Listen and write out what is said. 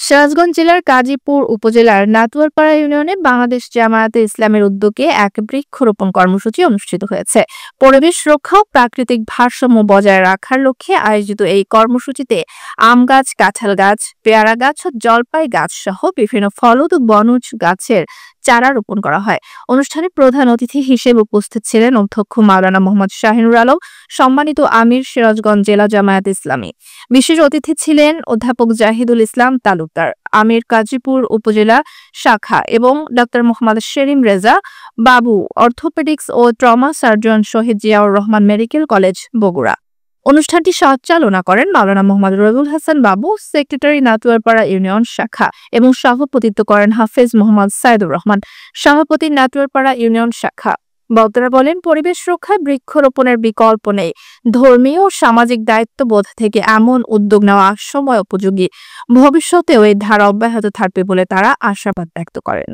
সিরাজগঞ্জ জেলার গাজীপুর উপজেলার নাতুয়ারপাড়া ইউনিয়নে বাংলাদেশ জামায়াতে ইসলামের উদ্যোগে এক বৃক্ষরোপণ কর্মসূচি অনুষ্ঠিত হয়েছে। পরিবেশ রক্ষা ও প্রাকৃতিক ভারসাম্য বজায় রাখার লক্ষ্যে আয়োজিত এই কর্মসূচিতে আম গাছ, কাঁঠাল গাছ, পেয়ারা গাছ ও জলপাই গাছ সহ বিভিন্ন ফলদ ও বনজ গাছের চারা রোপণ করা হয়। অনুষ্ঠানে প্রধান অতিথি হিসেবে উপস্থিত ছিলেন অধ্যক্ষ মাওলানা মোহাম্মদ শাহিনুর আলম, সম্মানিত আমির সিরাজগঞ্জ জেলা জামায়াত ইসলামী। বিশেষ অতিথি ছিলেন অধ্যাপক জাহিদুল ইসলাম তালুকদার, আমির গাজীপুর উপজেলা শাখা, এবং ডক্টর মোহাম্মদ শেরিম রেজা বাবু, অর্থোপেডিক্স ও ট্রমা সার্জন, শহীদ জিয়াউর রহমান মেডিকেল কলেজ, বগুড়া। অনুষ্ঠানটি সঞ্চালনা করেন মাওলানা মোহাম্মদ রবিউল হাসান বাবু, সেক্রেটারি, নাতুয়ারপাড়া ইউনিয়ন শাখা, এবং সভাপতিত্ব করেন হাফেজ মোহাম্মদ সাইদুর রহমান, সভাপতি, নাতুয়ারপাড়া ইউনিয়ন শাখা। বক্তারা বলেন, পরিবেশ রক্ষায় বৃক্ষরোপণের বিকল্প নেই। ধর্মীয় ও সামাজিক দায়িত্ববোধ থেকে এমন উদ্যোগ নেওয়া সময় উপযোগী। ভবিষ্যতেও এই ধারা অব্যাহত থাকবে বলে তারা আশাবাদ ব্যক্ত করেন।